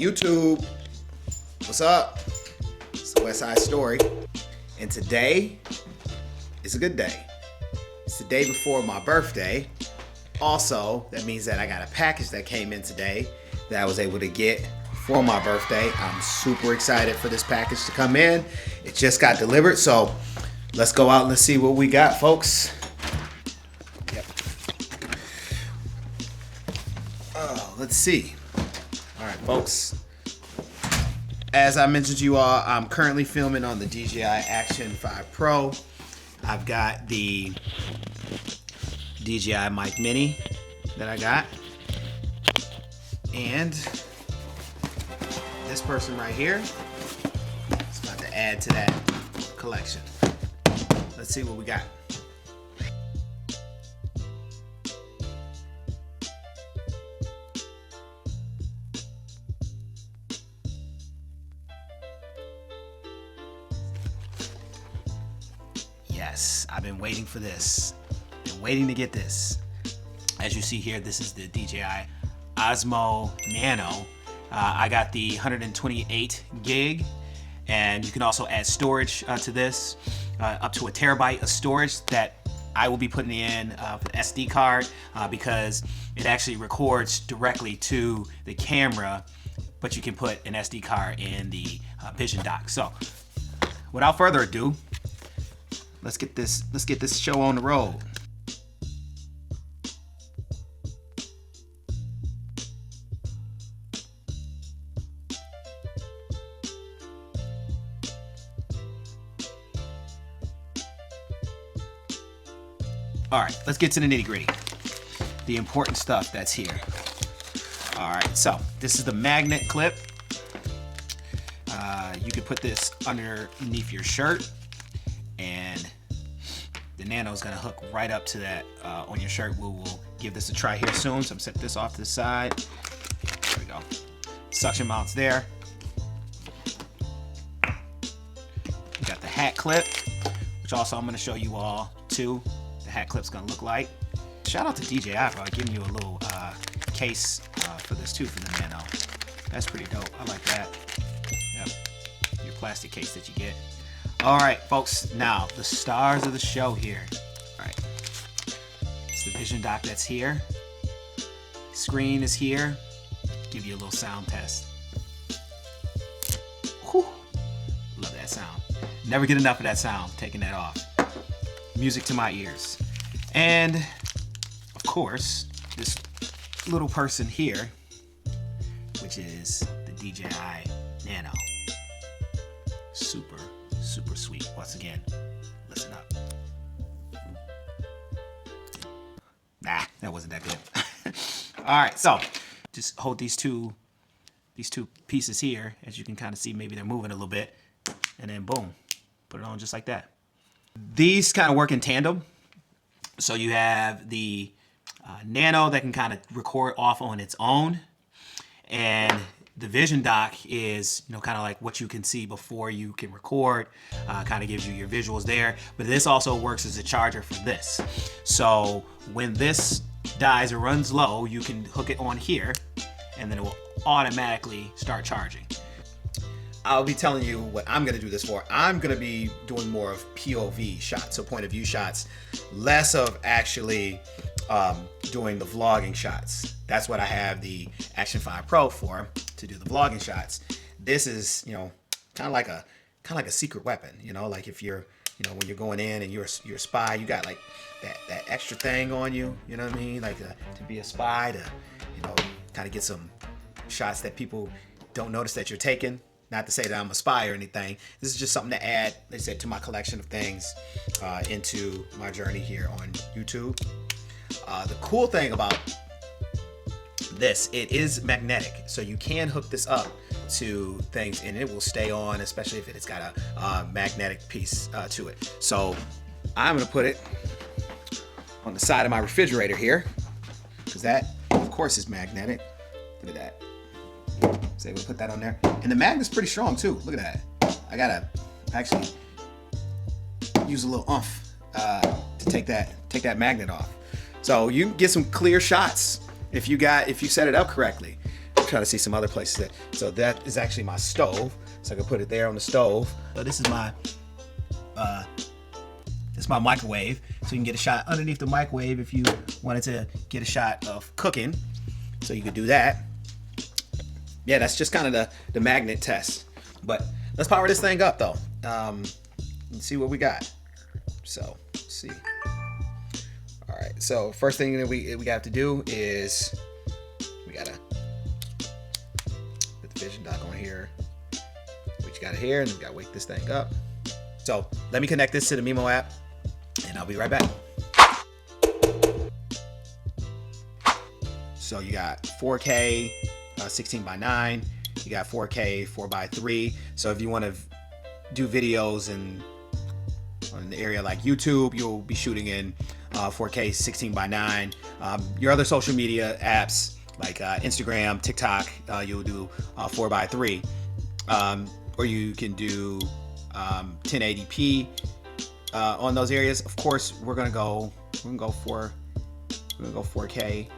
YouTube, what's up? It's the West Side Story, and today is a good day. It's the day before my birthday. Also, that means that I got a package that came in today that I was able to get for my birthday. I'm super excited for this package to come in. It just got delivered, so let's go out and let's see what we got, folks. Yep. Oh, let's see. All right, folks. As I mentioned to you all, I'm currently filming on the DJI Action 5 Pro. I've got the DJI Mic Mini that I got. And this person right here is about to add to that collection. Let's see what we got. Yes, I've been waiting for this. Been waiting to get this. As you see here, this is the DJI Osmo Nano. I got the 128 gig, and you can also add storage to this, up to a terabyte of storage that I will be putting in for the SD card because it actually records directly to the camera, but you can put an SD card in the vision dock. So, without further ado, let's get this show on the road. All right, let's get to the nitty-gritty. The important stuff that's here. All right, so this is the magnet clip. You can put this underneath your shirt, and the Nano is gonna hook right up to that on your shirt. We will give this a try here soon. So I'm setting this off to the side. There we go. Suction mounts there. We got the hat clip, which also I'm gonna show you all too. The hat clip's gonna look like. Shout out to DJI for giving you a little case for this too for the Nano. That's pretty dope. I like that. Yep. Your plastic case that you get. All right, folks. Now the stars of the show here. All right. It's the vision dock that's here. Screen is here. Give you a little sound test. Whew. Love that sound. Never get enough of that sound. Taking that off. Music to my ears. And of course, this little person here, which is the DJI Nano. Super, super sweet. Once again, listen up. Nah, that wasn't that good. All right, so just hold these two pieces here. As you can kind of see, maybe they're moving a little bit, and then boom, put it on just like that. These kind of work in tandem. So you have the Nano that can kind of record off on its own, and the vision dock is, you know, kind of like what you can see before you can record. Kind of gives you your visuals there. But this also works as a charger for this. So when this dies or runs low, you can hook it on here, and then it will automatically start charging. I'll be telling you what I'm going to do this for. I'm going to be doing more of POV shots, so point of view shots, less of actually doing the vlogging shots. That's what I have the Action 5 Pro for, to do the vlogging shots. This is, you know, kind of like a secret weapon, you know, like if you're, you know, when you're going in and you're a spy, you got like that extra thing on you, you know what I mean? Like to be a spy, to, you know, kind of get some shots that people don't notice that you're taking. Not to say that I'm a spy or anything. This is just something to add, they said, to my collection of things into my journey here on YouTube. The cool thing about this, it is magnetic. So you can hook this up to things and it will stay on, especially if it's got a magnetic piece to it. So I'm gonna put it on the side of my refrigerator here, because that, of course, is magnetic. Look at that. So we'll put that on there. And the magnet's pretty strong too. Look at that. I gotta actually use a little oomph to take that magnet off. So you can get some clear shots if you set it up correctly. try to see some other places. So that is actually my stove. So I can put it there on the stove. So this is my microwave. So you can get a shot underneath the microwave if you wanted to get a shot of cooking. So you could do that. Yeah, that's just kind of the magnet test. But let's power this thing up though. Let's see what we got. So let's see. All right. So first thing that we have to do is we gotta put the vision dock on here. We just got it here, and we gotta wake this thing up. So let me connect this to the Mimo app, and I'll be right back. So you got 4K 16:9. You got 4K 4:3. So if you want to do videos in an area like YouTube, you'll be shooting in 4K 16:9. Your other social media apps like Instagram, TikTok, you'll do 4:3. Or you can do 1080p on those areas. Of course, we're gonna go 4K.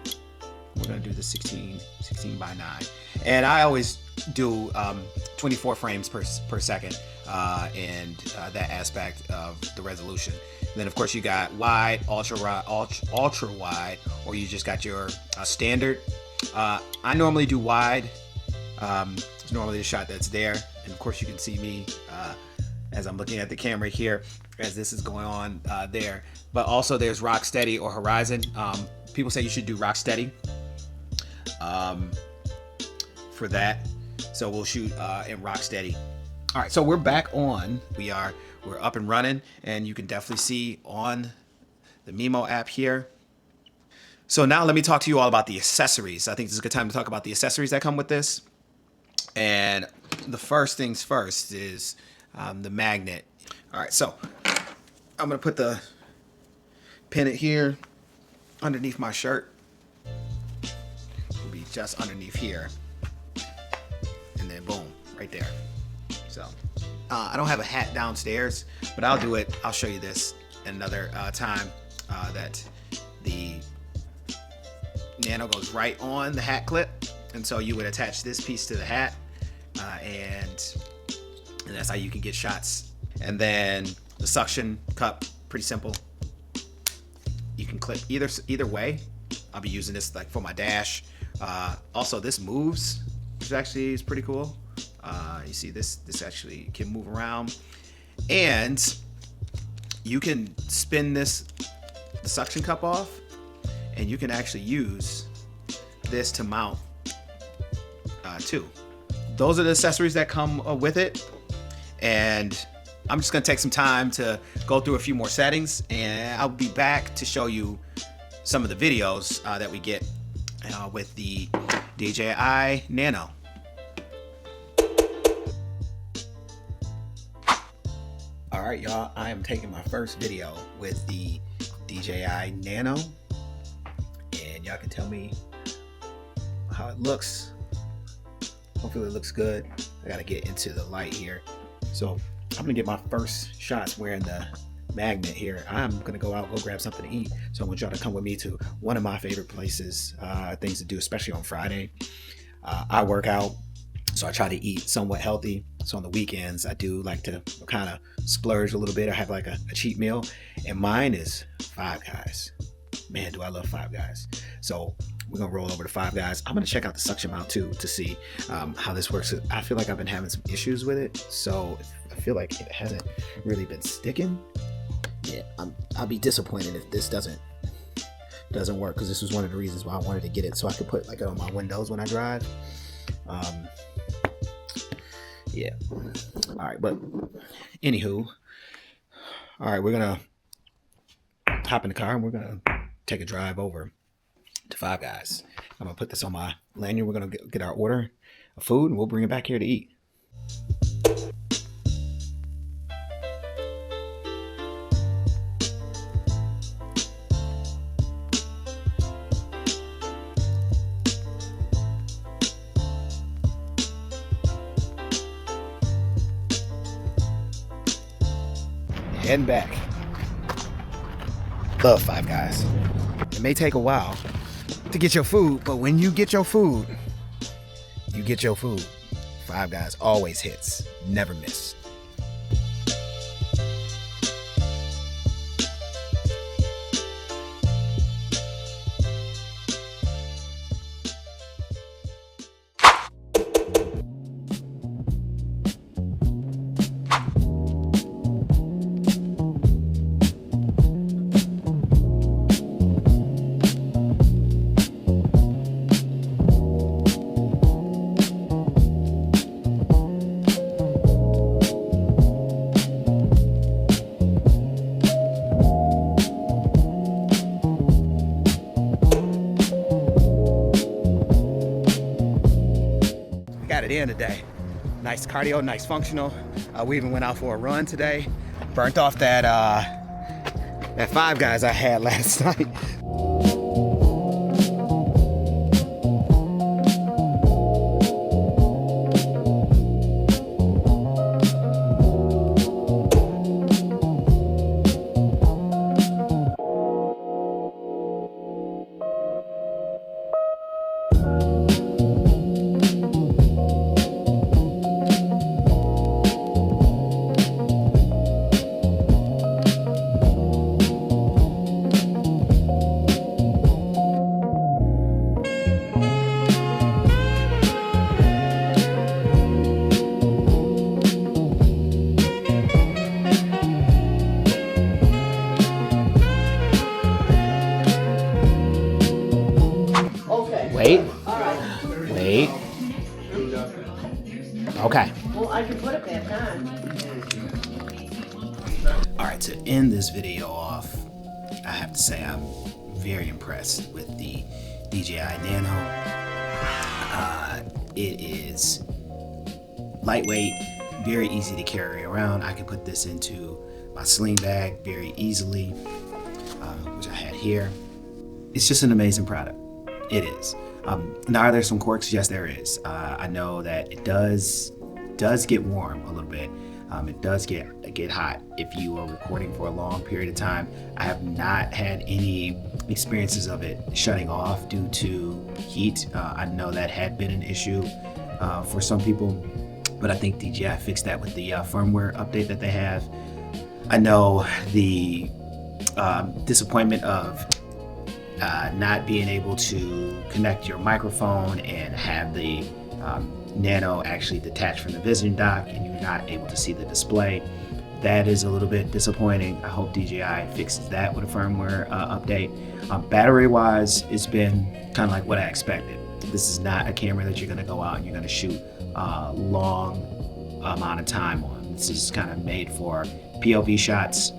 We're gonna do the 16:9, and I always do 24 frames per second in that aspect of the resolution. And then of course you got wide, ultra wide, or you just got your standard. I normally do wide. It's normally the shot that's there, and of course you can see me as I'm looking at the camera here as this is going on there. But also there's rock steady or horizon. People say you should do rock steady for that, so we'll shoot in rock steady. All right, so we're back on. We're up and running, and you can definitely see on the Mimo app here. So now let me talk to you all about the accessories. I think this is a good time to talk about the accessories that come with this. And the first things first is the magnet. All right, so I'm gonna pin it here underneath my shirt. It'll be just underneath here, and then boom, right there. So I don't have a hat downstairs, but I'll do it. I'll show you this another time that the Nano goes right on the hat clip, and so you would attach this piece to the hat, and that's how you can get shots. And then the suction cup, pretty simple. You can clip either way. I'll be using this like for my dash. Also, this moves, which actually is pretty cool. You see this actually can move around, and you can spin the suction cup off, and you can actually use this to mount too. Those are the accessories that come with it, and I'm just gonna take some time to go through a few more settings, and I'll be back to show you some of the videos that we get with the DJI Nano. All right, y'all, I am taking my first video with the DJI Nano, and y'all can tell me how it looks. Hopefully it looks good. I gotta get into the light here. So I'm gonna get my first shots wearing the magnet here. I'm gonna go grab something to eat. So I want y'all to come with me to one of my favorite places, things to do, especially on Friday. I work out, so I try to eat somewhat healthy. So on the weekends, I do like to kind of splurge a little bit. I have like a cheat meal, and mine is Five Guys. Man, do I love Five Guys. So we're gonna roll over to Five Guys. I'm gonna check out the suction mount too to see how this works. I feel like I've been having some issues with it, so I feel like it hasn't really been sticking. Yeah, I'll be disappointed if this doesn't work, because this was one of the reasons why I wanted to get it, so I could put like it on my windows when I drive. Yeah. All right, but anywho, all right, we're gonna hop in the car and we're gonna take a drive over to Five Guys. I'm gonna put this on my lanyard. We're gonna get our order of food, and we'll bring it back here to eat. Heading back. Love Five Guys. It may take a while to get your food, but when you get your food, you get your food, Five Guys always hits, never miss. Got it in today. Nice cardio, nice functional. We even went out for a run today. Burnt off that Five Guys I had last night. Wait. Okay. Well, I can put it back on. All right, to end this video off, I have to say I'm very impressed with the DJI Nano. It is lightweight, very easy to carry around. I can put this into my sling bag very easily, which I had here. It's just an amazing product. It is. Now, are there some quirks? Yes, there is. I know that it does get warm a little bit. It does get hot if you are recording for a long period of time. I have not had any experiences of it shutting off due to heat. I know that had been an issue for some people, but I think DJI fixed that with the firmware update that they have. I know the disappointment of not being able to connect your microphone and have the Nano actually detached from the visiting dock and you're not able to see the display. That is a little bit disappointing. I hope DJI fixes that with a firmware update. Battery wise, it's been kind of like what I expected. This is not a camera that you're going to go out and you're going to shoot a long amount of time on. This is kind of made for POV shots,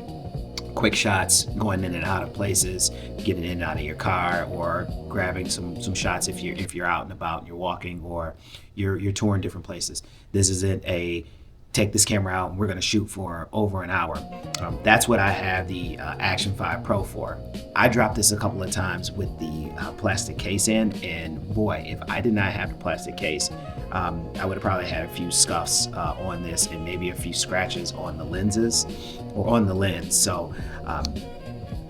quick shots, going in and out of places, getting in and out of your car, or grabbing some shots if you're out and about and you're walking or you're touring different places. This isn't a take this camera out and we're going to shoot for over an hour. That's what I have the Action 5 Pro for. I dropped this a couple of times with the plastic case in, and boy, if I did not have the plastic case, I would have probably had a few scuffs on this and maybe a few scratches on the lenses or on the lens. So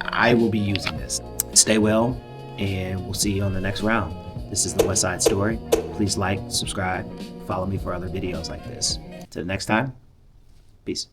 I will be using this. Stay well, and we'll see you on the next round. This is the West Side Story. Please like, subscribe, follow me for other videos like this. Till next time, peace.